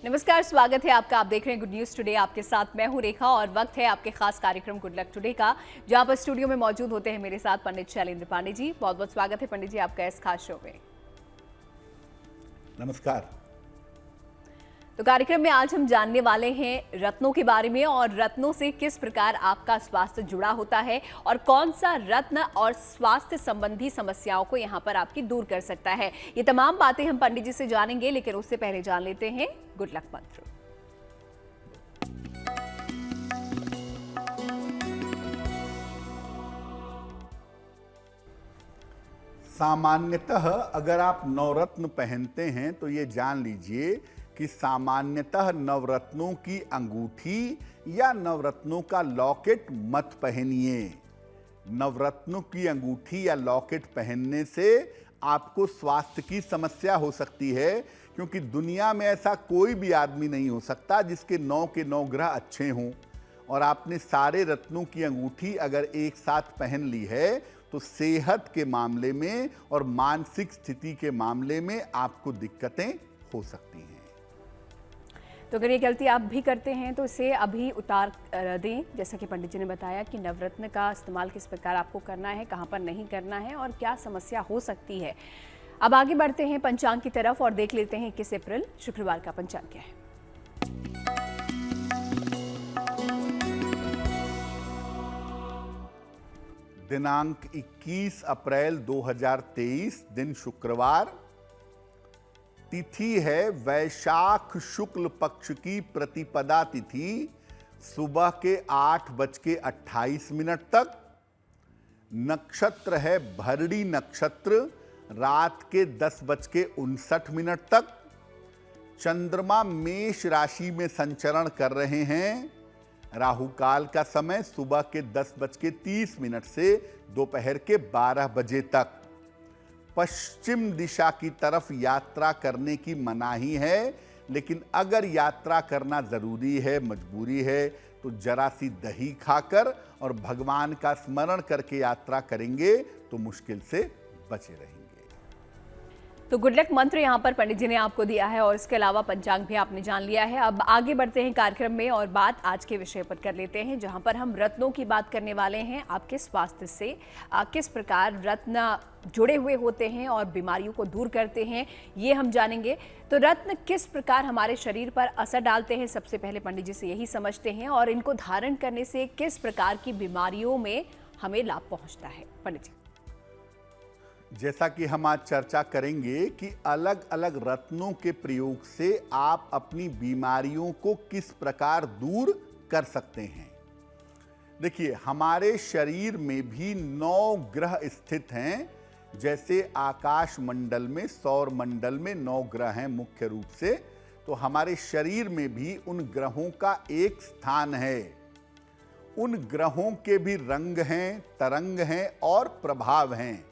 नमस्कार, स्वागत है आपका। आप देख रहे हैं गुड न्यूज टुडे। आपके साथ मैं हूं रेखा और वक्त है आपके खास कार्यक्रम गुड लक टुडे का, जहां पर स्टूडियो में मौजूद होते हैं मेरे साथ पंडित शैलेंद्र पांडे जी। बहुत बहुत स्वागत है पंडित जी आपका इस खास शो में। नमस्कार। तो कार्यक्रम में आज हम जानने वाले हैं रत्नों के बारे में और रत्नों से किस प्रकार आपका स्वास्थ्य जुड़ा होता है और कौन सा रत्न और स्वास्थ्य संबंधी समस्याओं को यहाँ पर आपकी दूर कर सकता है। ये तमाम बातें हम पंडित जी से जानेंगे, लेकिन उससे पहले जान लेते हैं गुड लक मंत्र। सामान्यतः अगर आप नवरत्न पहनते हैं तो ये जान लीजिए कि सामान्यतः नवरत्नों की अंगूठी या नवरत्नों का लॉकेट मत पहनिए। नवरत्नों की अंगूठी या लॉकेट पहनने से आपको स्वास्थ्य की समस्या हो सकती है, क्योंकि दुनिया में ऐसा कोई भी आदमी नहीं हो सकता जिसके 9 के 9 ग्रह अच्छे हों। और आपने सारे रत्नों की अंगूठी अगर एक साथ पहन ली है तो सेहत के मामले में और मानसिक स्थिति के मामले में आपको दिक्कतें हो सकती हैं। तो अगर ये गलती आप भी करते हैं तो इसे अभी उतार दें। जैसा कि पंडित जी ने बताया कि नवरत्न का इस्तेमाल किस प्रकार आपको करना है, कहाँ पर नहीं करना है और क्या समस्या हो सकती है। अब आगे बढ़ते हैं पंचांग की तरफ और देख लेते हैं 21 अप्रैल शुक्रवार का पंचांग क्या है। दिनांक 21 अप्रैल 2023, दिन शुक्रवार। तिथि है वैशाख शुक्ल पक्ष की प्रतिपदा तिथि, सुबह के 8:28 तक। नक्षत्र है भरणी नक्षत्र, रात के 10:59 तक। चंद्रमा मेष राशि में संचरण कर रहे हैं। राहु काल का समय सुबह के 10:30 से दोपहर के 12 बजे तक। पश्चिम दिशा की तरफ यात्रा करने की मनाही है, लेकिन अगर यात्रा करना जरूरी है, मजबूरी है, तो जरा सी दही खाकर और भगवान का स्मरण करके यात्रा करेंगे तो मुश्किल से बचे रहेंगे। तो गुड लक मंत्र यहाँ पर पंडित जी ने आपको दिया है और इसके अलावा पंचांग भी आपने जान लिया है। अब आगे बढ़ते हैं कार्यक्रम में और बात आज के विषय पर कर लेते हैं, जहाँ पर हम रत्नों की बात करने वाले हैं। आपके स्वास्थ्य से किस प्रकार रत्न जुड़े हुए होते हैं और बीमारियों को दूर करते हैं, ये हम जानेंगे। तो रत्न किस प्रकार हमारे शरीर पर असर डालते हैं, सबसे पहले पंडित जी से यही समझते हैं, और इनको धारण करने से किस प्रकार की बीमारियों में हमें लाभ पहुँचता है। पंडित जी, जैसा कि हम आज चर्चा करेंगे कि अलग अलग रत्नों के प्रयोग से आप अपनी बीमारियों को किस प्रकार दूर कर सकते हैं। देखिए, हमारे शरीर में भी 9 ग्रह स्थित हैं। जैसे आकाश मंडल में, सौर मंडल में 9 ग्रह हैं मुख्य रूप से, तो हमारे शरीर में भी उन ग्रहों का एक स्थान है। उन ग्रहों के भी रंग हैं, तरंग हैं और प्रभाव हैं।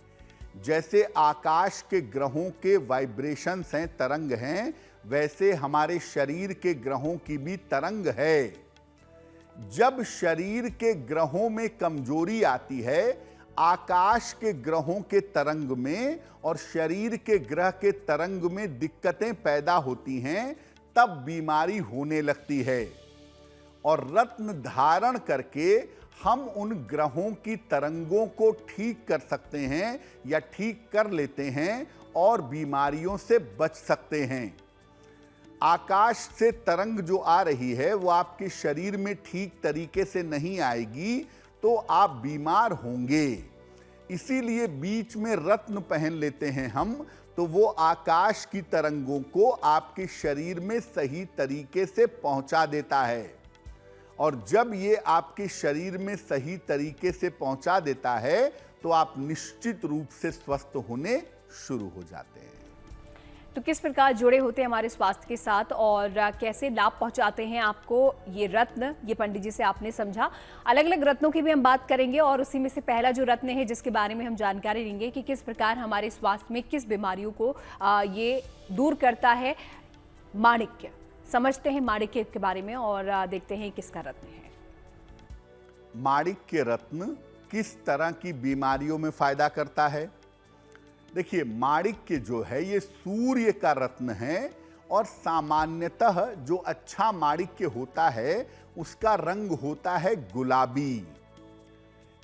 जैसे आकाश के ग्रहों के वाइब्रेशंस हैं, तरंग हैं, वैसे हमारे शरीर के ग्रहों की भी तरंग है। जब शरीर के ग्रहों में कमजोरी आती है, आकाश के ग्रहों के तरंग में और शरीर के ग्रह के तरंग में दिक्कतें पैदा होती हैं, तब बीमारी होने लगती है। और रत्न धारण करके हम उन ग्रहों की तरंगों को ठीक कर सकते हैं या ठीक कर लेते हैं और बीमारियों से बच सकते हैं। आकाश से तरंग जो आ रही है वो आपके शरीर में ठीक तरीके से नहीं आएगी तो आप बीमार होंगे। इसीलिए बीच में रत्न पहन लेते हैं हम, तो वो आकाश की तरंगों को आपके शरीर में सही तरीके से पहुंचा देता है। और जब ये आपके शरीर में सही तरीके से पहुंचा देता है तो आप निश्चित रूप से स्वस्थ होने शुरू हो जाते हैं। तो किस प्रकार जुड़े होते हैं हमारे स्वास्थ्य के साथ और कैसे लाभ पहुंचाते हैं आपको ये रत्न, ये पंडित जी से आपने समझा। अलग अलग रत्नों की भी हम बात करेंगे और उसी में से पहला जो रत्न है जिसके बारे में हम जानकारी लेंगे कि किस प्रकार हमारे स्वास्थ्य में किस बीमारियों को ये दूर करता है, माणिक्य। समझते हैं माणिक्य के बारे में और देखते हैं किसका रत्न है। माणिक्य रत्न किस तरह की बीमारियों में फायदा करता है? देखिए, माणिक्य जो है ये सूर्य का रत्न है और सामान्यतः जो अच्छा माणिक्य होता है उसका रंग होता है गुलाबी।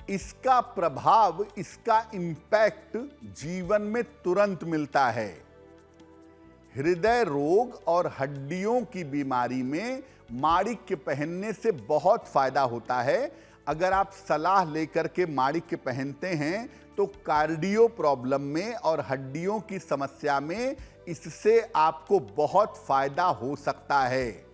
इसका प्रभाव, इसका इंपैक्ट जीवन में तुरंत मिलता है। हृदय रोग और हड्डियों की बीमारी में माणिक्य पहनने से बहुत फायदा होता है। अगर आप सलाह लेकर के माणिक्य पहनते हैं तो कार्डियो प्रॉब्लम में और हड्डियों की समस्या में इससे आपको बहुत फायदा हो सकता है।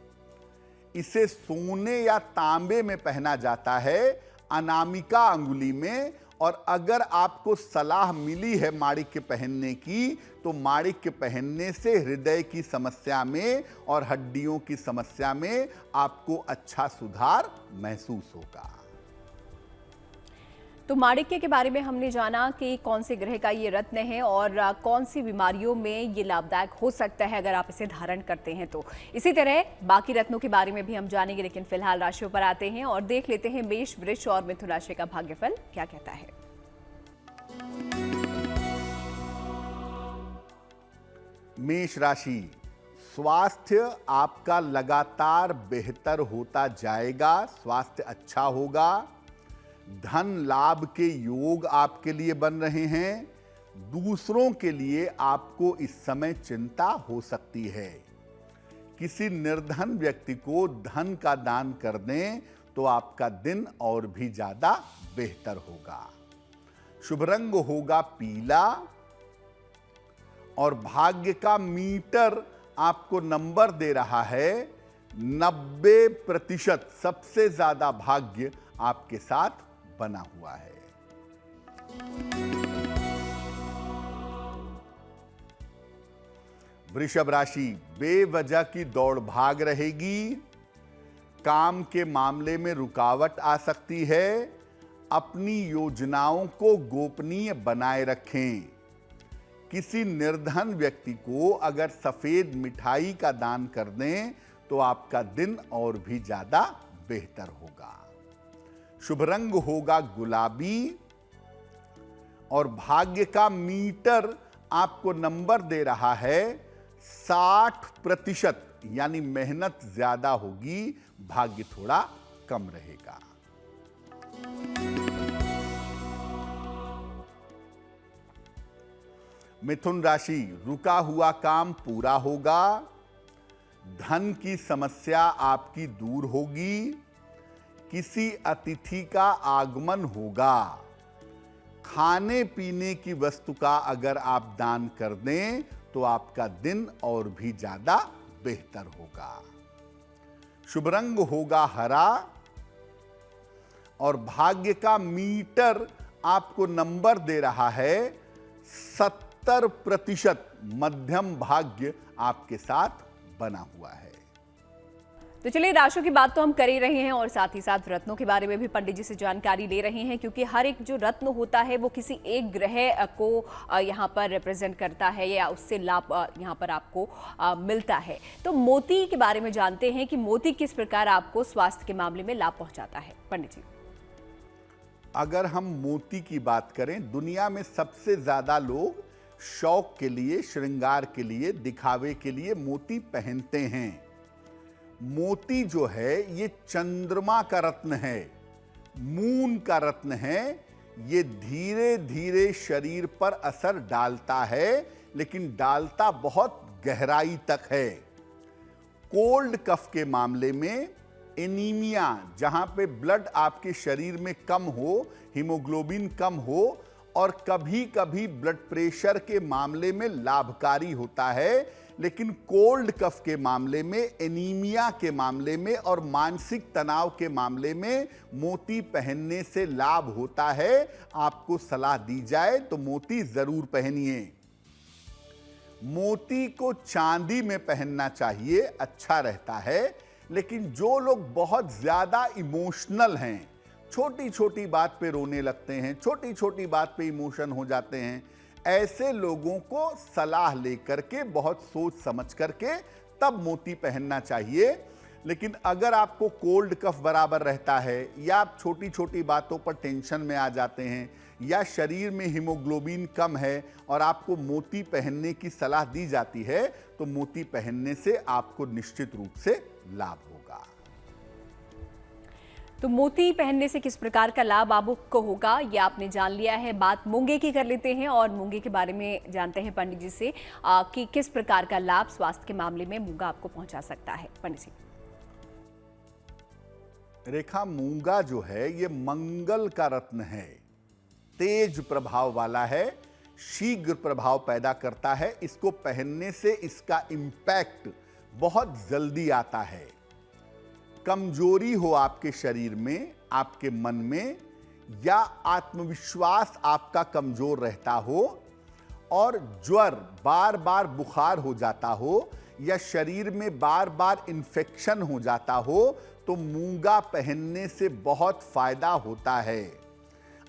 इसे सोने या तांबे में पहना जाता है, अनामिका अंगुली में। और अगर आपको सलाह मिली है माणिक्य पहनने की तो माणिक्य पहनने से हृदय की समस्या में और हड्डियों की समस्या में आपको अच्छा सुधार महसूस होगा। तो माणिक्य के बारे में हमने जाना कि कौन से ग्रह का ये रत्न है और कौन सी बीमारियों में ये लाभदायक हो सकता है अगर आप इसे धारण करते हैं तो। इसी तरह बाकी रत्नों के बारे में भी हम जानेंगे, लेकिन फिलहाल राशियों पर आते हैं और देख लेते हैं मेष, वृष और मिथुन राशि का भाग्यफल क्या कहता है। मेष राशि, स्वास्थ्य आपका लगातार बेहतर होता जाएगा, स्वास्थ्य अच्छा होगा। धन लाभ के योग आपके लिए बन रहे हैं। दूसरों के लिए आपको इस समय चिंता हो सकती है। किसी निर्धन व्यक्ति को धन का दान कर दें तो आपका दिन और भी ज्यादा बेहतर होगा। शुभ रंग होगा पीला और भाग्य का मीटर आपको नंबर दे रहा है 90%। सबसे ज्यादा भाग्य आपके साथ बना हुआ है। वृषभ राशि, बेवजह की दौड़ भाग रहेगी। काम के मामले में रुकावट आ सकती है। अपनी योजनाओं को गोपनीय बनाए रखें। किसी निर्धन व्यक्ति को अगर सफेद मिठाई का दान कर दें तो आपका दिन और भी ज्यादा बेहतर होगा। शुभ रंग होगा गुलाबी और भाग्य का मीटर आपको नंबर दे रहा है 60%, यानी मेहनत ज्यादा होगी, भाग्य थोड़ा कम रहेगा। मिथुन राशि, रुका हुआ काम पूरा होगा। धन की समस्या आपकी दूर होगी। किसी अतिथि का आगमन होगा। खाने पीने की वस्तु का अगर आप दान कर दें तो आपका दिन और भी ज्यादा बेहतर होगा। शुभ रंग होगा हरा और भाग्य का मीटर आपको नंबर दे रहा है 70%। मध्यम भाग्य आपके साथ बना हुआ है। तो चलिए, राशियों की बात तो हम कर ही रहे हैं और साथ ही साथ रत्नों के बारे में भी पंडित जी से जानकारी ले रहे हैं, क्योंकि हर एक जो रत्न होता है वो किसी एक ग्रह को यहाँ पर रिप्रेजेंट करता है या उससे लाभ यहाँ पर आपको मिलता है। तो मोती के बारे में जानते हैं कि मोती किस प्रकार आपको स्वास्थ्य के मामले में लाभ पहुंचाता है। पंडित जी, अगर हम मोती की बात करें, दुनिया में सबसे ज्यादा लोग शौक के लिए, श्रृंगार के लिए, दिखावे के लिए मोती पहनते हैं। मोती जो है ये चंद्रमा का रत्न है, मून का रत्न है। ये धीरे धीरे शरीर पर असर डालता है, लेकिन डालता बहुत गहराई तक है। कोल्ड कफ के मामले में, एनीमिया, जहां पे ब्लड आपके शरीर में कम हो, हीमोग्लोबिन कम हो, और कभी कभी ब्लड प्रेशर के मामले में लाभकारी होता है। लेकिन कोल्ड कफ के मामले में, एनीमिया के मामले में और मानसिक तनाव के मामले में मोती पहनने से लाभ होता है। आपको सलाह दी जाए तो मोती जरूर पहनिए। मोती को चांदी में पहनना चाहिए, अच्छा रहता है। लेकिन जो लोग बहुत ज्यादा इमोशनल हैं, छोटी छोटी बात पे रोने लगते हैं, छोटी छोटी बात पे इमोशन हो जाते हैं, ऐसे लोगों को सलाह लेकर के, बहुत सोच समझ करके तब मोती पहनना चाहिए। लेकिन अगर आपको कोल्ड कफ बराबर रहता है या आप छोटी छोटी बातों पर टेंशन में आ जाते हैं या शरीर में हीमोग्लोबिन कम है और आपको मोती पहनने की सलाह दी जाती है, तो मोती पहनने से आपको निश्चित रूप से लाभ होगा। तो मोती पहनने से किस प्रकार का लाभ आपको होगा, ये आपने जान लिया है। बात मूंगे की कर लेते हैं और मूंगे के बारे में जानते हैं पंडित जी से कि किस प्रकार का लाभ स्वास्थ्य के मामले में मूंगा आपको पहुंचा सकता है। पंडित जी। रेखा, मूंगा जो है ये मंगल का रत्न है, तेज प्रभाव वाला है, शीघ्र प्रभाव पैदा करता है। इसको पहनने से इसका इंपैक्ट बहुत जल्दी आता है। कमजोरी हो आपके शरीर में, आपके मन में, या आत्मविश्वास आपका कमजोर रहता हो और ज्वर, बार बार बुखार हो जाता हो या शरीर में बार बार इन्फेक्शन हो जाता हो, तो मूंगा पहनने से बहुत फायदा होता है।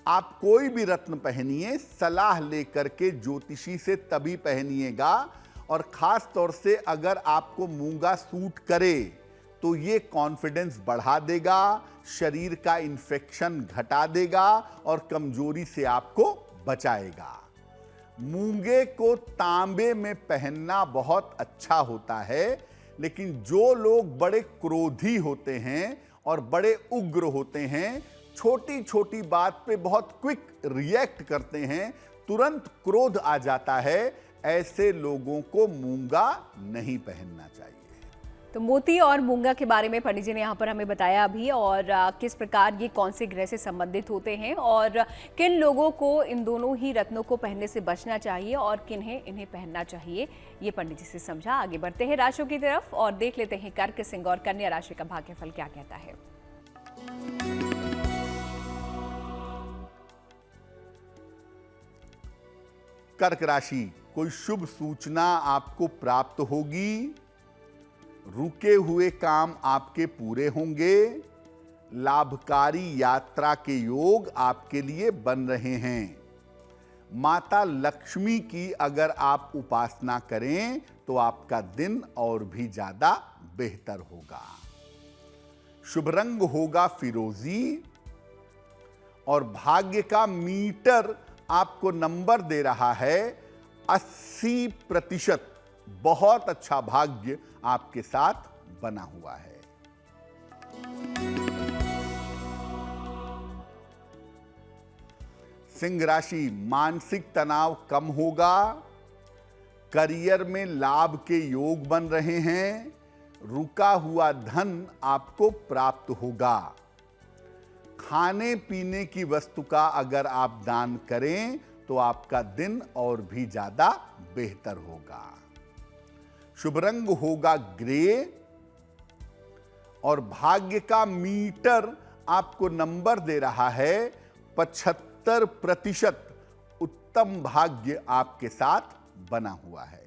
आप कोई भी रत्न पहनिए, सलाह लेकर के ज्योतिषी से तभी पहनिएगा, और खास तौर से अगर आपको मूंगा सूट करे तो ये कॉन्फिडेंस बढ़ा देगा, शरीर का इन्फेक्शन घटा देगा और कमजोरी से आपको बचाएगा। मूंगे को तांबे में पहनना बहुत अच्छा होता है, लेकिन जो लोग बड़े क्रोधी होते हैं और बड़े उग्र होते हैं, छोटी छोटी बात पे बहुत क्विक रिएक्ट करते हैं, तुरंत क्रोध आ जाता है, ऐसे लोगों को मूंगा नहीं पहनना चाहिए। तो मोती और मूंगा के बारे में पंडित जी ने यहाँ पर हमें बताया अभी, और किस प्रकार ये कौन से ग्रह से संबंधित होते हैं और किन लोगों को इन दोनों ही रत्नों को पहनने से बचना चाहिए और किन्हें इन्हें पहनना चाहिए, ये पंडित जी से समझा। आगे बढ़ते हैं राशियों की तरफ और देख लेते हैं कर्क, सिंह और कन्या राशि का भाग्यफल क्या कहता है। कर्क राशि, कोई शुभ सूचना आपको प्राप्त होगी, रुके हुए काम आपके पूरे होंगे, लाभकारी यात्रा के योग आपके लिए बन रहे हैं। माता लक्ष्मी की अगर आप उपासना करें तो आपका दिन और भी ज्यादा बेहतर होगा। शुभ रंग होगा फिरोजी और भाग्य का मीटर आपको नंबर दे रहा है 80%। बहुत अच्छा भाग्य आपके साथ बना हुआ है। सिंह राशि, मानसिक तनाव कम होगा, करियर में लाभ के योग बन रहे हैं, रुका हुआ धन आपको प्राप्त होगा। खाने पीने की वस्तु का अगर आप दान करें तो आपका दिन और भी ज्यादा बेहतर होगा। शुभ रंग होगा ग्रे और भाग्य का मीटर आपको नंबर दे रहा है 75%। उत्तम भाग्य आपके साथ बना हुआ है।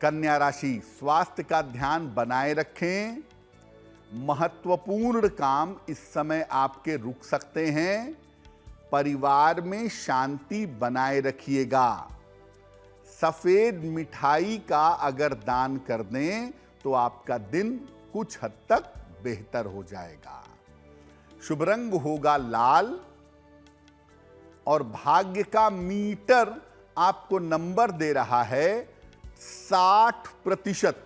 कन्या राशि, स्वास्थ्य का ध्यान बनाए रखें। महत्वपूर्ण काम इस समय आपके रुक सकते हैं। परिवार में शांति बनाए रखिएगा। सफेद मिठाई का अगर दान कर दें तो आपका दिन कुछ हद तक बेहतर हो जाएगा। शुभ रंग होगा लाल और भाग्य का मीटर आपको नंबर दे रहा है 60%,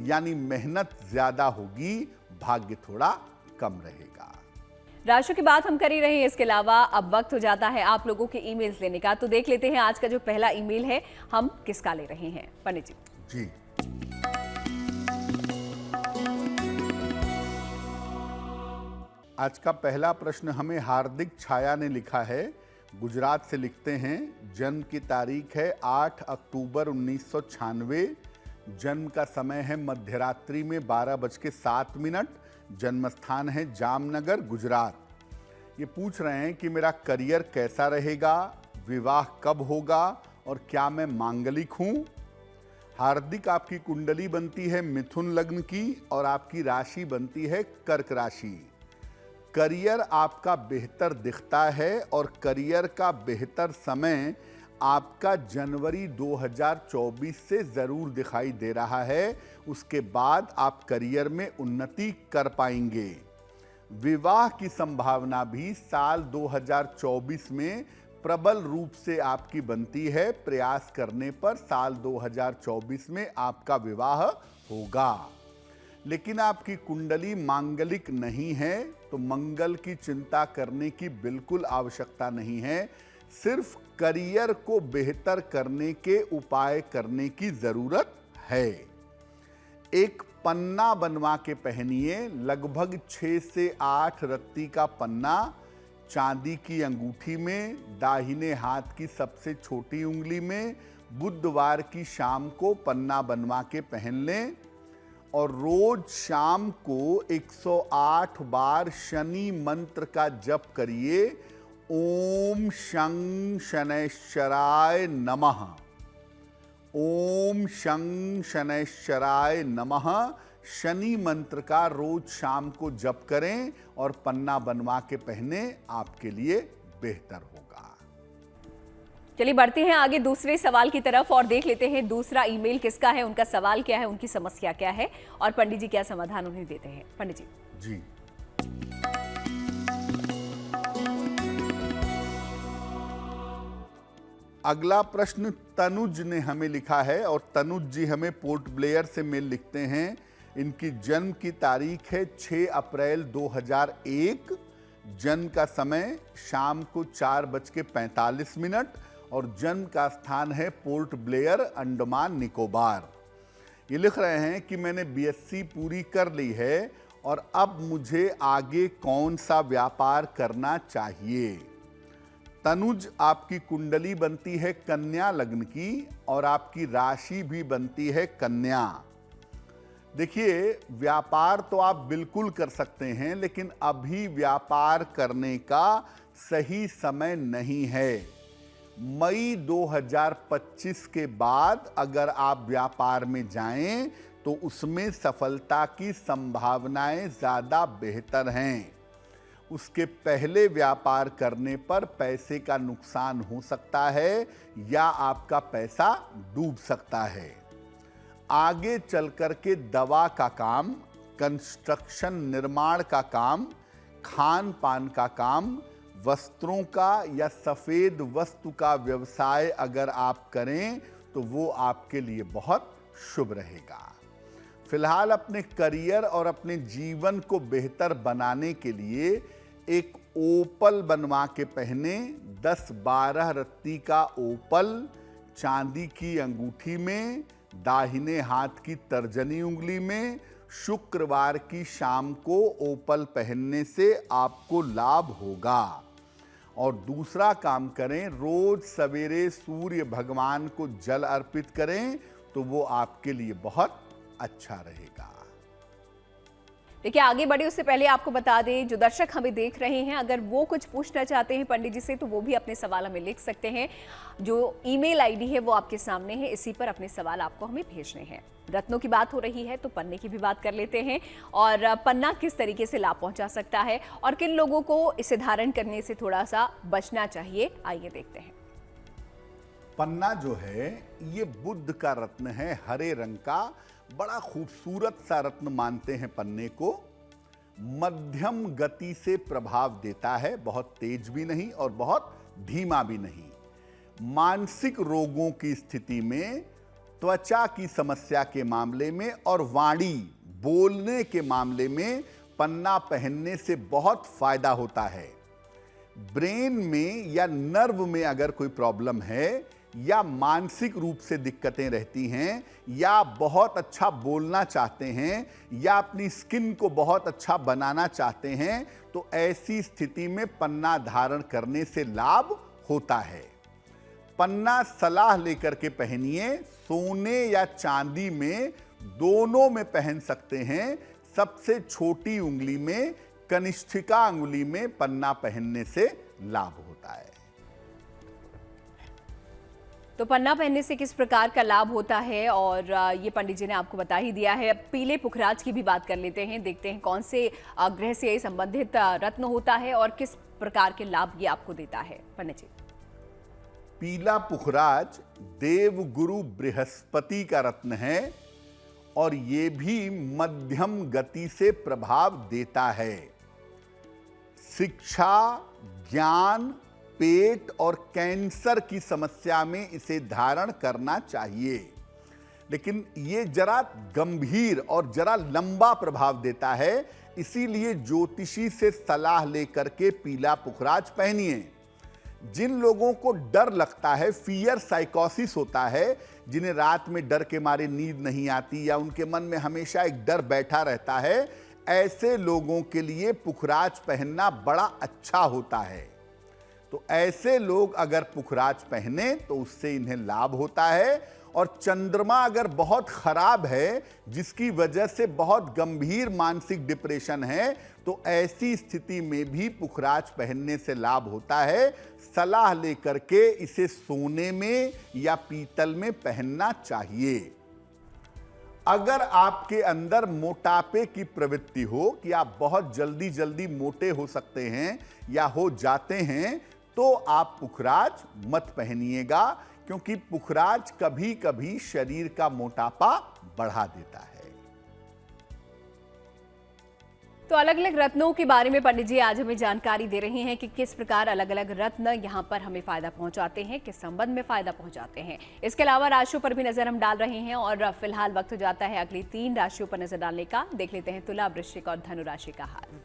यानी मेहनत ज्यादा होगी, भाग्य थोड़ा कम रहेगा। राशियों की बात हम कर ही रहे हैं, इसके अलावा अब वक्त हो जाता है आप लोगों के ईमेल्स लेने का। तो देख लेते हैं आज का जो पहला ईमेल है हम किसका ले रहे हैं पंडित जी। जी, आज का पहला प्रश्न हमें हार्दिक छाया ने लिखा है। गुजरात से लिखते हैं, जन्म की तारीख है 8 अक्टूबर 1996, जन्म का समय है मध्यरात्रि में 12:07, जन्म स्थान है जामनगर, गुजरात। ये पूछ रहे हैं कि मेरा करियर कैसा रहेगा, विवाह कब होगा और क्या मैं मांगलिक हूँ। हार्दिक, आपकी कुंडली बनती है मिथुन लग्न की और आपकी राशि बनती है कर्क राशि। करियर आपका बेहतर दिखता है और करियर का बेहतर समय आपका जनवरी 2024 से जरूर दिखाई दे रहा है। उसके बाद आप करियर में उन्नति कर पाएंगे। विवाह की संभावना भी साल 2024 में प्रबल रूप से आपकी बनती है। प्रयास करने पर साल 2024 में आपका विवाह होगा। लेकिन आपकी कुंडली मांगलिक नहीं है, तो मंगल की चिंता करने की बिल्कुल आवश्यकता नहीं है। सिर्फ करियर को बेहतर करने के उपाय करने की जरूरत है। एक पन्ना बनवा के पहनिए, लगभग 6 से 8 रत्ती का पन्ना चांदी की अंगूठी में, दाहिने हाथ की सबसे छोटी उंगली में। बुधवार की शाम को पन्ना बनवा के पहन लें और रोज शाम को 108 बार शनि मंत्र का जप करिए। ओम शं शनैश्चराय नमः, ओम शं शनैश्चराय नमः शनि मंत्र का रोज शाम को जप करें और पन्ना बनवा के पहने, आपके लिए बेहतर होगा। चलिए बढ़ते हैं आगे दूसरे सवाल की तरफ और देख लेते हैं दूसरा ईमेल किसका है, उनका सवाल क्या है, उनकी समस्या क्या है और पंडित जी क्या समाधान उन्हें देते हैं। पंडित जी। अगला प्रश्न तनुज ने हमें लिखा है और तनुज जी हमें पोर्ट ब्लेयर से मेल लिखते हैं। इनकी जन्म की तारीख है 6 अप्रैल 2001। जन्म का समय शाम को 4:45 और जन्म का स्थान है पोर्ट ब्लेयर, अंडमान निकोबार। ये लिख रहे हैं कि मैंने बीएससी पूरी कर ली है और अब मुझे आगे कौन सा व्यापार करना चाहिए। तनुज, आपकी कुंडली बनती है कन्या लग्न की और आपकी राशि भी बनती है कन्या। देखिए, व्यापार तो आप बिल्कुल कर सकते हैं, लेकिन अभी व्यापार करने का सही समय नहीं है। मई 2025 के बाद अगर आप व्यापार में जाएं तो उसमें सफलता की संभावनाएं ज़्यादा बेहतर हैं। उसके पहले व्यापार करने पर पैसे का नुकसान हो सकता है या आपका पैसा डूब सकता है। आगे चल कर के दवा का काम, कंस्ट्रक्शन निर्माण का काम, खान पान का काम, वस्त्रों का या सफ़ेद वस्तु का व्यवसाय अगर आप करें तो वो आपके लिए बहुत शुभ रहेगा। फिलहाल अपने करियर और अपने जीवन को बेहतर बनाने के लिए एक ओपल बनवा के पहने। 10-12 रत्ती का ओपल चांदी की अंगूठी में, दाहिने हाथ की तर्जनी उंगली में। शुक्रवार की शाम को ओपल पहनने से आपको लाभ होगा। और दूसरा काम करें, रोज सवेरे सूर्य भगवान को जल अर्पित करें तो वो आपके लिए बहुत अच्छा रहेगा। देखिए, आगे बढ़े उससे पहले आपको बता दें, जो दर्शक हमें देख रहे हैं, अगर वो कुछ पूछना चाहते हैं पंडित जी से तो वो भी अपने सवाल हमें लिख सकते हैं। जो ईमेल आईडी है वो आपके सामने है, इसी पर अपने सवाल आपको हमें भेजने हैं। रत्नों की बात हो रही है तो पन्ने की भी बात कर लेते हैं और पन्ना किस तरीके से लाभ पहुंचा सकता है और किन लोगों को इसे धारण करने से थोड़ा सा बचना चाहिए, आइए देखते हैं। पन्ना जो है ये बुद्ध का रत्न है, हरे रंग का, बड़ा खूबसूरत सा रत्न मानते हैं पन्ने को। मध्यम गति से प्रभाव देता है, बहुत तेज भी नहीं और बहुत धीमा भी नहीं। मानसिक रोगों की स्थिति में, त्वचा की समस्या के मामले में और वाणी बोलने के मामले में पन्ना पहनने से बहुत फायदा होता है। ब्रेन में या नर्व में अगर कोई प्रॉब्लम है या मानसिक रूप से दिक्कतें रहती हैं या बहुत अच्छा बोलना चाहते हैं या अपनी स्किन को बहुत अच्छा बनाना चाहते हैं तो ऐसी स्थिति में पन्ना धारण करने से लाभ होता है। पन्ना सलाह लेकर के पहनिए, सोने या चांदी में दोनों में पहन सकते हैं। सबसे छोटी उंगली में, कनिष्ठिका उंगली में पन्ना पहनने से लाभ होता है। तो पन्ना पहनने से किस प्रकार का लाभ होता है और ये पंडित जी ने आपको बता ही दिया है। अब पीले पुखराज की भी बात कर लेते हैं, देखते हैं कौन से ग्रह से संबंधित रत्न होता है और किस प्रकार के लाभ ये आपको देता है। पंडित जी, पीला पुखराज देवगुरु बृहस्पति का रत्न है और ये भी मध्यम गति से प्रभाव देता है। शिक्षा, ज्ञान, पेट और कैंसर की समस्या में इसे धारण करना चाहिए, लेकिन ये जरा गंभीर और जरा लंबा प्रभाव देता है, इसीलिए ज्योतिषी से सलाह लेकर के पीला पुखराज पहनिए। जिन लोगों को डर लगता है, फियर साइकोसिस होता है, जिन्हें रात में डर के मारे नींद नहीं आती या उनके मन में हमेशा एक डर बैठा रहता है, ऐसे लोगों के लिए पुखराज पहनना बड़ा अच्छा होता है। तो ऐसे लोग अगर पुखराज पहने तो उससे इन्हें लाभ होता है। और चंद्रमा अगर बहुत खराब है, जिसकी वजह से बहुत गंभीर मानसिक डिप्रेशन है, तो ऐसी स्थिति में भी पुखराज पहनने से लाभ होता है। सलाह लेकर के इसे सोने में या पीतल में पहनना चाहिए। अगर आपके अंदर मोटापे की प्रवृत्ति हो कि आप बहुत जल्दी जल्दी मोटे हो सकते हैं या हो जाते हैं, तो आप पुखराज मत पहनिएगा, क्योंकि पुखराज कभी कभी शरीर का मोटापा बढ़ा देता है। तो अलग अलग रत्नों के बारे में पंडित जी आज हमें जानकारी दे रहे हैं कि किस प्रकार अलग अलग रत्न यहाँ पर हमें फायदा पहुंचाते हैं, किस संबंध में फायदा पहुंचाते हैं। इसके अलावा राशियों पर भी नजर हम डाल रहे हैं और फिलहाल वक्त हो जाता है अगली 3 राशियों पर नजर डालने का। देख लेते हैं तुला, वृश्चिक और धनु राशि का हाल।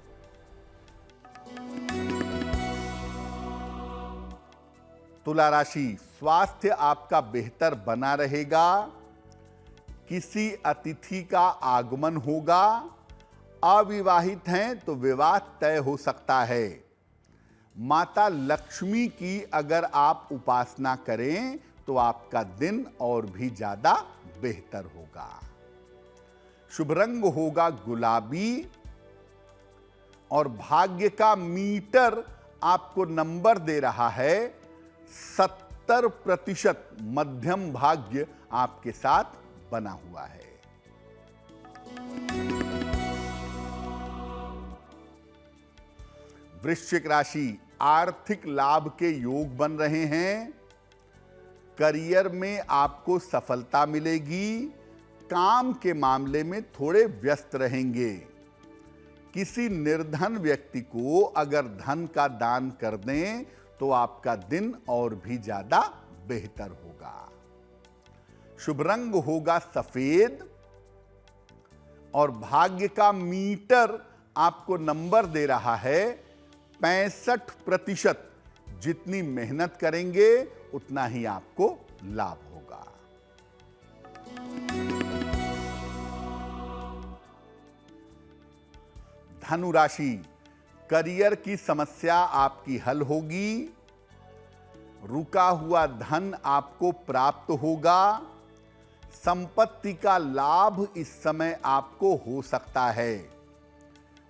तुला राशि, स्वास्थ्य आपका बेहतर बना रहेगा। किसी अतिथि का आगमन होगा। अविवाहित हैं तो विवाह तय हो सकता है। माता लक्ष्मी की अगर आप उपासना करें तो आपका दिन और भी ज्यादा बेहतर होगा। शुभ रंग होगा गुलाबी और भाग्य का मीटर आपको नंबर दे रहा है 70%। मध्यम भाग्य आपके साथ बना हुआ है। वृश्चिक राशि, आर्थिक लाभ के योग बन रहे हैं। करियर में आपको सफलता मिलेगी। काम के मामले में थोड़े व्यस्त रहेंगे। किसी निर्धन व्यक्ति को अगर धन का दान कर दें तो आपका दिन और भी ज्यादा बेहतर होगा। शुभ रंग होगा सफेद और भाग्य का मीटर आपको नंबर दे रहा है 65%। जितनी मेहनत करेंगे उतना ही आपको लाभ होगा। धनु राशि, करियर की समस्या आपकी हल होगी। रुका हुआ धन आपको प्राप्त होगा। संपत्ति का लाभ इस समय आपको हो सकता है।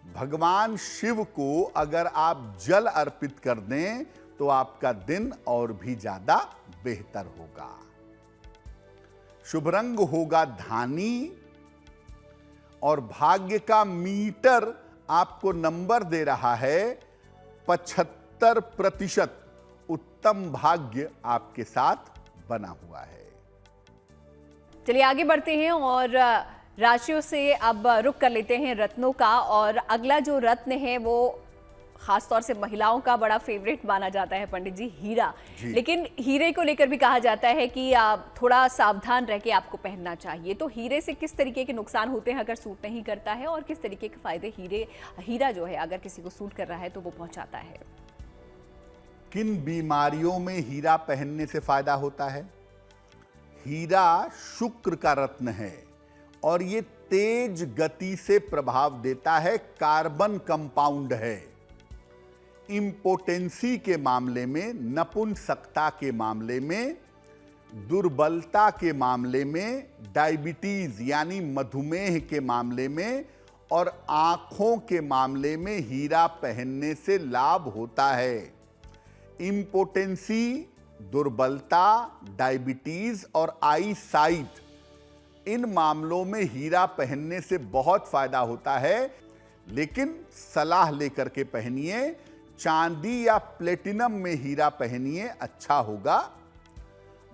भगवान शिव को अगर आप जल अर्पित कर दें तो आपका दिन और भी ज्यादा बेहतर होगा। शुभ रंग होगा धानी और भाग्य का मीटर आपको नंबर दे रहा है 75%। उत्तम भाग्य आपके साथ बना हुआ है। चलिए आगे बढ़ते हैं और राशियों से अब रुक कर लेते हैं रत्नों का। और अगला जो रत्न है वो खासतौर से महिलाओं का बड़ा फेवरेट माना जाता है पंडित जी, हीरा। लेकिन हीरे को लेकर भी कहा जाता है कि आप थोड़ा सावधान रह के आपको पहनना चाहिए। तो हीरे से किस तरीके के नुकसान होते हैं अगर सूट नहीं करता है, और किस तरीके के फायदे हीरा जो है अगर किसी को सूट कर रहा है तो वो पहुंचाता है? किन बीमारियों में हीरा पहनने से फायदा होता है? हीरा शुक्र का रत्न है और ये तेज गति से प्रभाव देता है। कार्बन कंपाउंड है। इंपोटेंसी के मामले में, नपुंसकता के मामले में, दुर्बलता के मामले में, डायबिटीज यानी मधुमेह के मामले में और आंखों के मामले में हीरा पहनने से लाभ होता है। इंपोटेंसी, दुर्बलता, डायबिटीज और आई साइट, इन मामलों में हीरा पहनने से बहुत फायदा होता है। लेकिन सलाह लेकर के पहनिए। चांदी या प्लेटिनम में हीरा पहनिए, अच्छा होगा।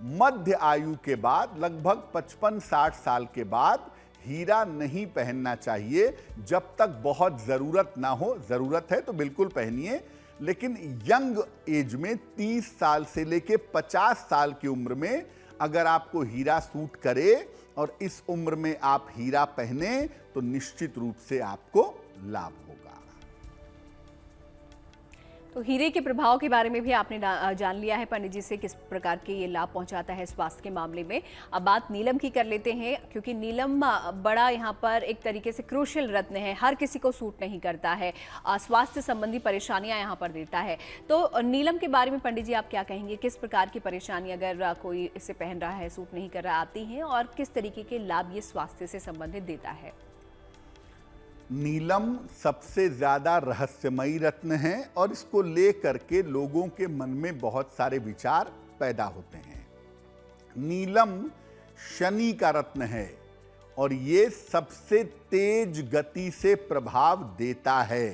मध्य आयु के बाद लगभग 55-60 साल के बाद हीरा नहीं पहनना चाहिए, जब तक बहुत जरूरत ना हो। जरूरत है तो बिल्कुल पहनिए, लेकिन यंग एज में 30 साल से लेके 50 साल की उम्र में अगर आपको हीरा सूट करे और इस उम्र में आप हीरा पहने तो निश्चित रूप से आपको लाभ होगा। तो हीरे के प्रभाव के बारे में भी आपने जान लिया है पंडित जी से, किस प्रकार के ये लाभ पहुंचाता है स्वास्थ्य के मामले में। अब बात नीलम की कर लेते हैं, क्योंकि नीलम बड़ा यहाँ पर एक तरीके से क्रूशियल रत्न है, हर किसी को सूट नहीं करता है, स्वास्थ्य संबंधी परेशानियां यहाँ पर देता है। तो नीलम के बारे में पंडित जी आप क्या कहेंगे, किस प्रकार की परेशानी अगर कोई इसे पहन रहा है, सूट नहीं कर रहा, आती हैं, और किस तरीके के लाभ ये स्वास्थ्य से संबंधित देता है? नीलम सबसे ज्यादा रहस्यमयी रत्न है और इसको लेकर के लोगों के मन में बहुत सारे विचार पैदा होते हैं। नीलम शनि का रत्न है और ये सबसे तेज गति से प्रभाव देता है।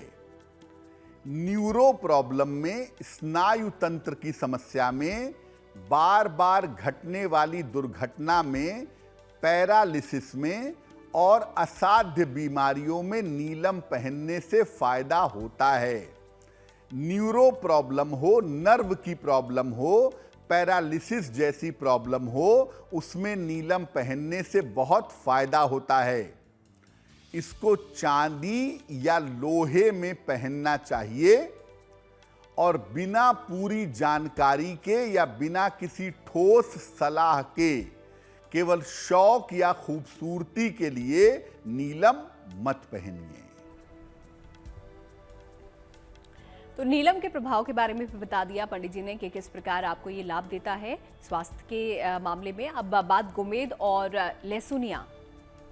न्यूरो प्रॉब्लम में, स्नायु तंत्र की समस्या में, बार बार घटने वाली दुर्घटना में, पैरालिसिस में और असाध्य बीमारियों में नीलम पहनने से फायदा होता है। न्यूरो प्रॉब्लम हो, नर्व की प्रॉब्लम हो, पैरालिसिस जैसी प्रॉब्लम हो, उसमें नीलम पहनने से बहुत फायदा होता है। इसको चांदी या लोहे में पहनना चाहिए और बिना पूरी जानकारी के या बिना किसी ठोस सलाह के, केवल शौक या खूबसूरती के लिए नीलम मत पहनिए। तो नीलम के प्रभाव के बारे में भी बता दिया पंडित जी ने कि किस प्रकार आपको ये लाभ देता है स्वास्थ्य के मामले में। अब बात गोमेद और लहसुनिया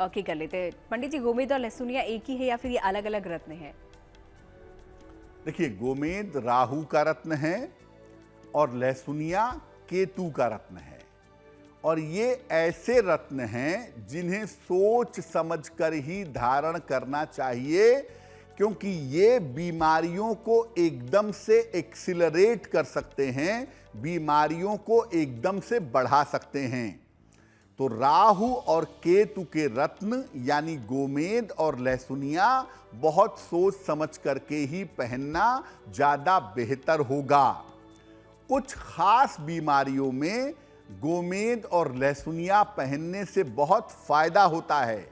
की कर लेते हैं। पंडित जी, गोमेद और लहसुनिया एक ही है या फिर ये अलग अलग रत्न है? देखिए, गोमेद राहु का रत्न है और लहसुनिया केतु का रत्न है, और ये ऐसे रत्न हैं जिन्हें सोच समझकर ही धारण करना चाहिए, क्योंकि ये बीमारियों को एकदम से एक्सिलरेट कर सकते हैं, बीमारियों को एकदम से बढ़ा सकते हैं। तो राहु और केतु के रत्न यानी गोमेद और लहसुनिया बहुत सोच समझ करके ही पहनना ज्यादा बेहतर होगा। कुछ खास बीमारियों में गोमेद और लहसुनिया पहनने से बहुत फायदा होता है,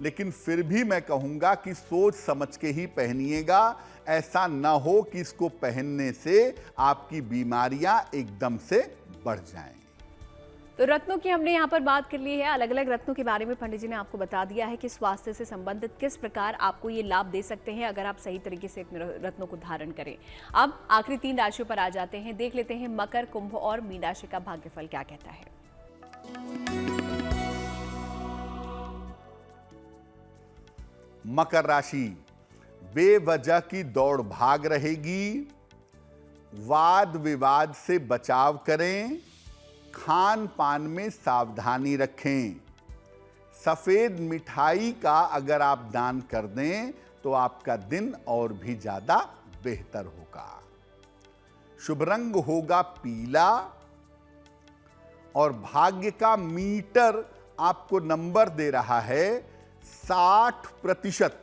लेकिन फिर भी मैं कहूंगा कि सोच समझ के ही पहनिएगा। ऐसा ना हो कि इसको पहनने से आपकी बीमारियां एकदम से बढ़ जाएं। तो रत्नों की हमने यहाँ पर बात कर ली है, अलग अलग रत्नों के बारे में पंडित जी ने आपको बता दिया है कि स्वास्थ्य से संबंधित किस प्रकार आपको ये लाभ दे सकते हैं अगर आप सही तरीके से रत्नों को धारण करें। अब आखिरी 3 राशियों पर आ जाते हैं, देख लेते हैं मकर, कुंभ और मीन राशि का भाग्यफल क्या कहता है। मकर राशि, बेवजह की दौड़ भाग रहेगी, वाद विवाद से बचाव करें, खान पान में सावधानी रखें। सफेद मिठाई का अगर आप दान कर दें तो आपका दिन और भी ज्यादा बेहतर होगा। शुभ रंग होगा पीला और भाग्य का मीटर आपको नंबर दे रहा है 60%,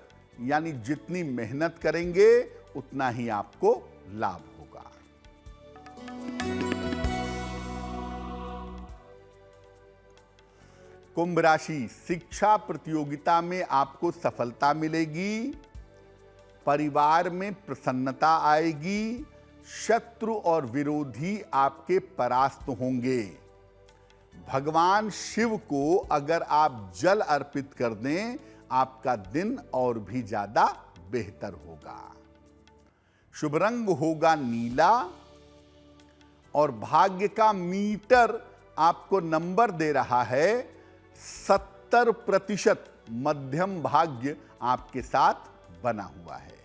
यानी जितनी मेहनत करेंगे उतना ही आपको लाभ होगा। कुंभ राशि, शिक्षा प्रतियोगिता में आपको सफलता मिलेगी, परिवार में प्रसन्नता आएगी, शत्रु और विरोधी आपके परास्त होंगे। भगवान शिव को अगर आप जल अर्पित कर दें, आपका दिन और भी ज्यादा बेहतर होगा। शुभ रंग होगा नीला और भाग्य का मीटर आपको नंबर दे रहा है 70%। मध्यम भाग्य आपके साथ बना हुआ है।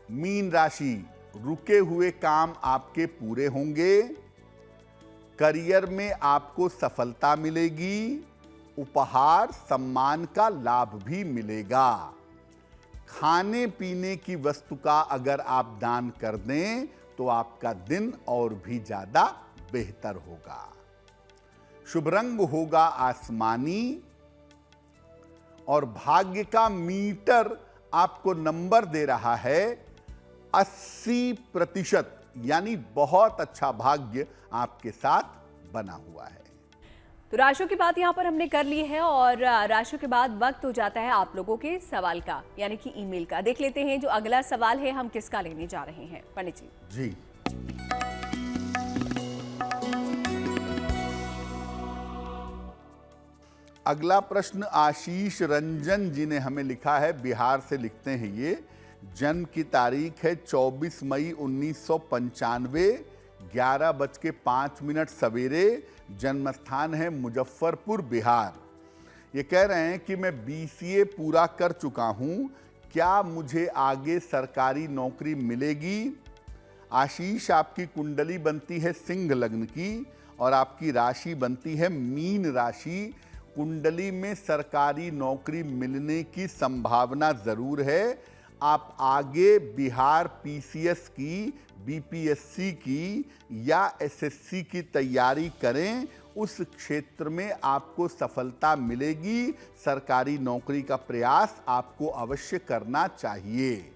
मीन राशि, रुके हुए काम आपके पूरे होंगे, करियर में आपको सफलता मिलेगी, उपहार सम्मान का लाभ भी मिलेगा। खाने पीने की वस्तु का अगर आप दान कर दें तो आपका दिन और भी ज्यादा बेहतर होगा। शुभ रंग होगा आसमानी और भाग्य का मीटर आपको नंबर दे रहा है 80%, यानी बहुत अच्छा भाग्य आपके साथ बना हुआ है। तो राशियों की बात यहाँ पर हमने कर ली है और राशियों के बाद वक्त हो जाता है आप लोगों के सवाल का, यानी कि ईमेल का। देख लेते हैं जो अगला सवाल है हम किसका लेने जा रहे हैं पंडित जी। जी, अगला प्रश्न आशीष रंजन जी ने हमें लिखा है, बिहार से लिखते हैं ये। जन्म की तारीख है 24 मई 1995, 11:05 सवेरे। जन्म स्थान है मुजफ्फरपुर, बिहार। ये कह रहे हैं कि मैं BCA पूरा कर चुका हूं, क्या मुझे आगे सरकारी नौकरी मिलेगी? आशीष, आपकी कुंडली बनती है सिंह लग्न की और आपकी राशि बनती है मीन राशि। कुंडली में सरकारी नौकरी मिलने की संभावना जरूर है। आप आगे बिहार PCS की, BPSC की या SSC की तैयारी करें, उस क्षेत्र में आपको सफलता मिलेगी। सरकारी नौकरी का प्रयास आपको अवश्य करना चाहिए।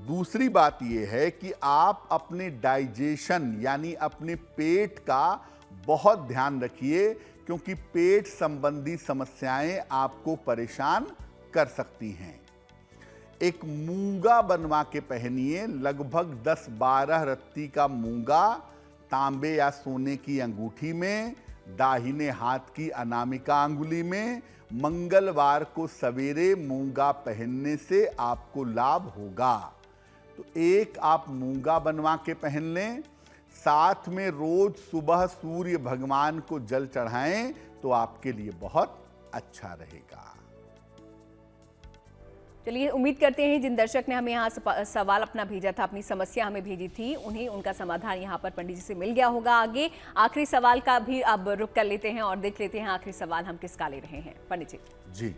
दूसरी बात यह है कि आप अपने डाइजेशन यानी अपने पेट का बहुत ध्यान रखिए, क्योंकि पेट संबंधी समस्याएं आपको परेशान कर सकती हैं। एक मूंगा बनवा के पहनिए, लगभग 10-12 रत्ती का मूंगा तांबे या सोने की अंगूठी में, दाहिने हाथ की अनामिका अंगुली में। मंगलवार को सवेरे मूंगा पहनने से आपको लाभ होगा। तो एक आप मूंगा बनवा के पहन लें, साथ में रोज सुबह सूर्य भगवान को जल चढ़ाएं तो आपके लिए बहुत अच्छा रहेगा। चलिए, उम्मीद करते हैं जिन दर्शक ने हमें यहाँ सवाल अपना भेजा था, अपनी समस्या हमें भेजी थी, उन्हें उनका समाधान यहाँ पर पंडित जी से मिल गया होगा। आगे आखिरी सवाल का भी अब रुक कर लेते हैं और देख लेते हैं आखिरी सवाल हम किसका ले रहे हैं पंडित जी। जी,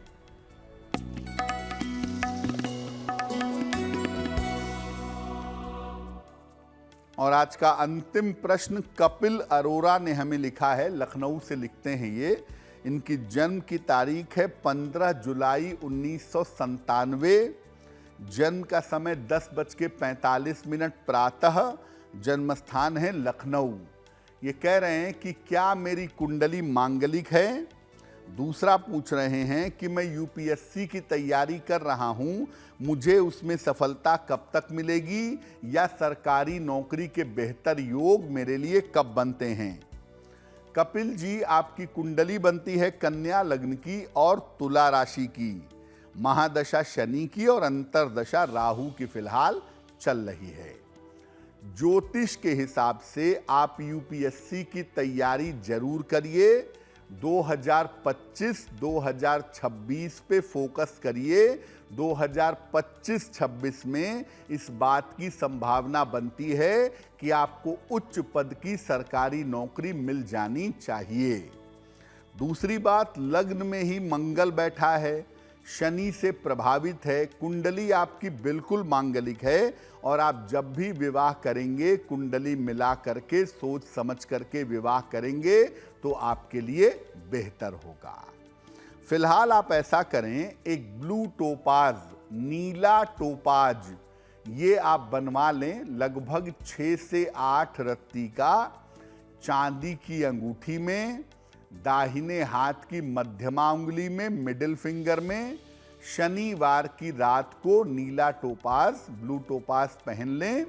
और आज का अंतिम प्रश्न कपिल अरोरा ने हमें लिखा है, लखनऊ से लिखते हैं ये। इनकी जन्म की तारीख है 15 जुलाई 1997। जन्म का समय 10:45 प्रातः। जन्म स्थान है लखनऊ। ये कह रहे हैं कि क्या मेरी कुंडली मांगलिक है? दूसरा पूछ रहे हैं कि मैं UPSC की तैयारी कर रहा हूं, मुझे उसमें सफलता कब तक मिलेगी या सरकारी नौकरी के बेहतर योग मेरे लिए कब बनते हैं? कपिल जी, आपकी कुंडली बनती है कन्या लग्न की और तुला राशि की। महादशा शनि की और अंतरदशा राहु की फिलहाल चल रही है। ज्योतिष के हिसाब से आप UPSC की तैयारी जरूर करिए। 2025-2026 पे फोकस करिए। 2025-26 में इस बात की संभावना बनती है कि आपको उच्च पद की सरकारी नौकरी मिल जानी चाहिए। दूसरी बात, लग्न में ही मंगल बैठा है, शनि से प्रभावित है। कुंडली आपकी बिल्कुल मांगलिक है और आप जब भी विवाह करेंगे कुंडली मिला करके सोच समझ करके विवाह करेंगे तो आपके लिए बेहतर होगा। फिलहाल आप ऐसा करें, एक ब्लू टोपाज, नीला टोपाज, ये आप बनवा लें। लगभग 6 से 8 रत्ती का, चांदी की अंगूठी में, दाहिने हाथ की मध्यमा उंगली में, मिडिल फिंगर में। शनिवार की रात को नीला टोपाज, ब्लू टोपाज पहन लें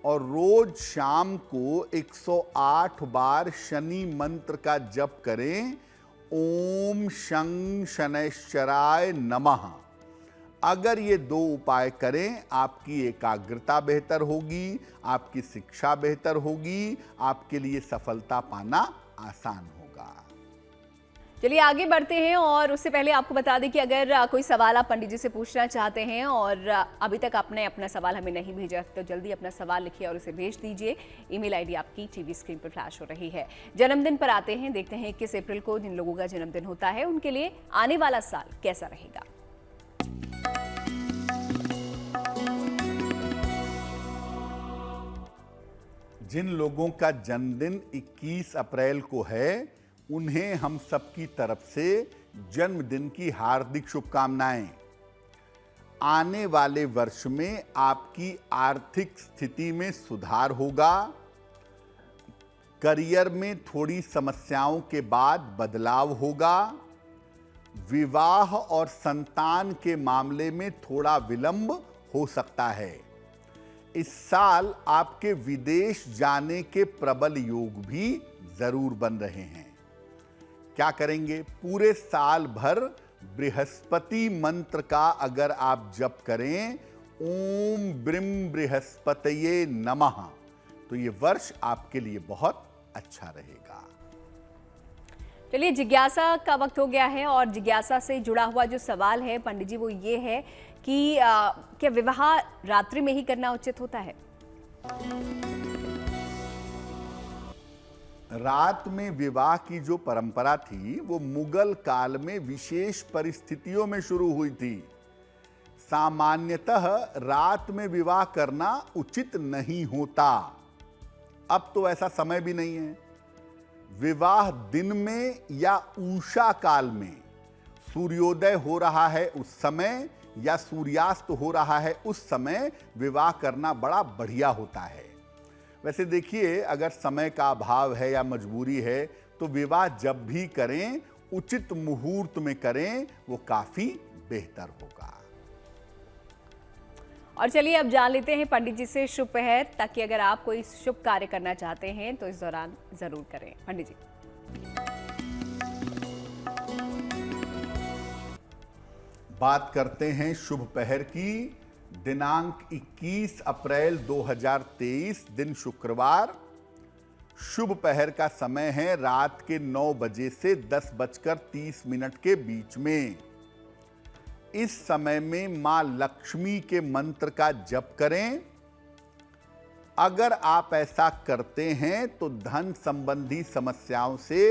और रोज शाम को 108 बार शनि मंत्र का जप करें, ओम शं शनैश्चराय नमः। अगर ये 2 उपाय करें, आपकी एकाग्रता बेहतर होगी, आपकी शिक्षा बेहतर होगी, आपके लिए सफलता पाना आसान होगा। चलिए आगे बढ़ते हैं और उससे पहले आपको बता दें कि अगर कोई सवाल आप पंडित जी से पूछना चाहते हैं और अभी तक आपने अपना सवाल हमें नहीं भेजा तो जल्दी अपना सवाल लिखिए और उसे भेज दीजिए। ईमेल आईडी आपकी टीवी स्क्रीन पर फ्लैश हो रही है। जन्मदिन पर आते हैं, देखते हैं 21 अप्रैल को जिन लोगों का जन्मदिन होता है उनके लिए आने वाला साल कैसा रहेगा। जिन लोगों का जन्मदिन 21 अप्रैल को है, उन्हें हम सबकी तरफ से जन्मदिन की हार्दिक शुभकामनाएं। आने वाले वर्ष में आपकी आर्थिक स्थिति में सुधार होगा। करियर में थोड़ी समस्याओं के बाद बदलाव होगा। विवाह और संतान के मामले में थोड़ा विलंब हो सकता है। इस साल आपके विदेश जाने के प्रबल योग भी जरूर बन रहे हैं। क्या करेंगे? पूरे साल भर बृहस्पति मंत्र का अगर आप जप करें, ओम ब्रीम बृहस्पतये नमः, तो ये वर्ष आपके लिए बहुत अच्छा रहेगा। चलिए, जिज्ञासा का वक्त हो गया है और जिज्ञासा से जुड़ा हुआ जो सवाल है पंडित जी वो ये है कि क्या विवाह रात्रि में ही करना उचित होता है? रात में विवाह की जो परंपरा थी वो मुगल काल में विशेष परिस्थितियों में शुरू हुई थी। सामान्यतः रात में विवाह करना उचित नहीं होता। अब तो ऐसा समय भी नहीं है। विवाह दिन में या उषा काल में, सूर्योदय हो रहा है उस समय या सूर्यास्त हो रहा है उस समय विवाह करना बड़ा बढ़िया होता है। वैसे देखिए, अगर समय का अभाव है या मजबूरी है तो विवाह जब भी करें उचित मुहूर्त में करें, वो काफी बेहतर होगा। और चलिए अब जान लेते हैं पंडित जी से शुभ पहर, ताकि अगर आप कोई शुभ कार्य करना चाहते हैं तो इस दौरान जरूर करें। पंडित जी। बात करते हैं शुभ पहर की। दिनांक 21 अप्रैल 2023, दिन शुक्रवार। शुभ पहर का समय है रात के 9 बजे से 10:30 के बीच में। इस समय में मां लक्ष्मी के मंत्र का जप करें। अगर आप ऐसा करते हैं तो धन संबंधी समस्याओं से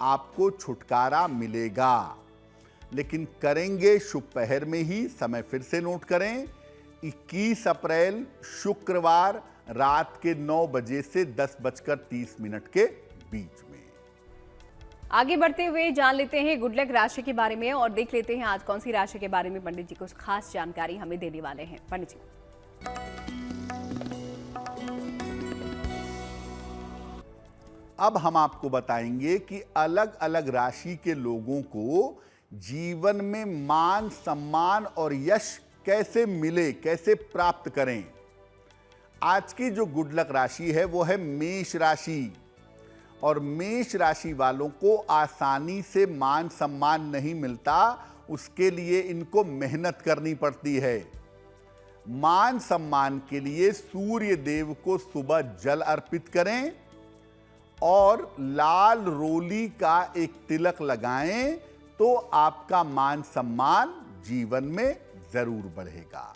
आपको छुटकारा मिलेगा। लेकिन करेंगे शुभ पहर में ही। समय फिर से नोट करें, 21 अप्रैल शुक्रवार रात के 9 बजे से 10:30 के बीच में। आगे बढ़ते हुए जान लेते हैं गुड लक राशि के बारे में और देख लेते हैं आज कौन सी राशि के बारे में पंडित जी कुछ खास जानकारी हमें देने वाले हैं। पंडित जी। अब हम आपको बताएंगे कि अलग अलग राशि के लोगों को जीवन में मान, सम्मान और यश कैसे मिले, कैसे प्राप्त करें। आज की जो गुड लक राशि है वो है मेष राशि। और मेष राशि वालों को आसानी से मान सम्मान नहीं मिलता, उसके लिए इनको मेहनत करनी पड़ती है। मान सम्मान के लिए सूर्य देव को सुबह जल अर्पित करें और लाल रोली का एक तिलक लगाएं, तो आपका मान सम्मान जीवन में जरूर बढ़ेगा।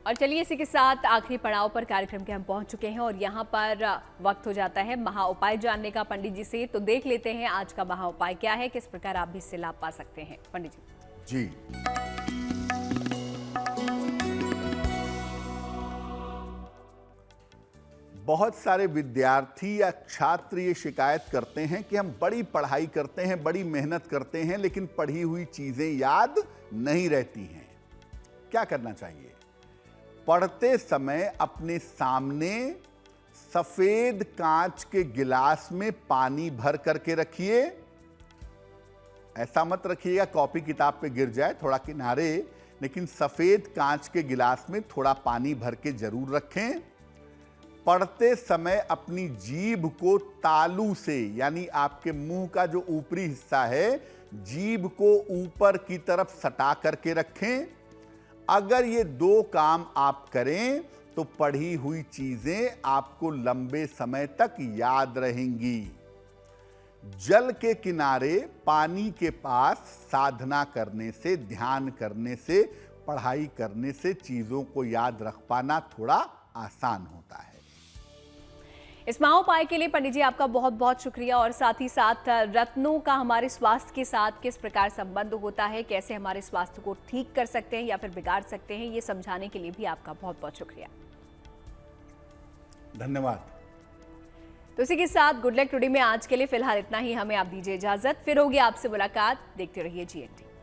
और चलिए इसी के साथ आखिरी पड़ाव पर कार्यक्रम के हम पहुंच चुके हैं और यहाँ पर वक्त हो जाता है महा उपाय जानने का पंडित जी से। तो देख लेते हैं आज का महा उपाय क्या है, किस प्रकार आप भी इससे लाभ पा सकते हैं। पंडित जी। जी, बहुत सारे विद्यार्थी या छात्र ये शिकायत करते हैं कि हम बड़ी पढ़ाई करते हैं, बड़ी मेहनत करते हैं, लेकिन पढ़ी हुई चीजें याद नहीं रहती हैं। क्या करना चाहिए? पढ़ते समय अपने सामने सफेद कांच के गिलास में पानी भर करके रखिए। ऐसा मत रखिएगा कॉपी किताब पे गिर जाए, थोड़ा किनारे, लेकिन सफेद कांच के गिलास में थोड़ा पानी भर के जरूर रखें। पढ़ते समय अपनी जीभ को तालू से, यानी आपके मुंह का जो ऊपरी हिस्सा है, जीभ को ऊपर की तरफ सटा करके रखें। अगर ये 2 काम आप करें तो पढ़ी हुई चीजें आपको लंबे समय तक याद रहेंगी। जल के किनारे, पानी के पास साधना करने से, ध्यान करने से, पढ़ाई करने से चीजों को याद रख पाना थोड़ा आसान होता है। इस महाउपाय के लिए पंडित जी आपका बहुत बहुत शुक्रिया। और साथ ही साथ रत्नों का हमारे स्वास्थ्य के साथ किस प्रकार संबंध होता है, कैसे हमारे स्वास्थ्य को ठीक कर सकते हैं या फिर बिगाड़ सकते हैं, ये समझाने के लिए भी आपका बहुत बहुत शुक्रिया। धन्यवाद। तो इसी के साथ गुड लक टुडे में आज के लिए फिलहाल इतना ही। हमें आप दीजिए इजाजत, फिर होगी आपसे मुलाकात। देखते रहिए GNT।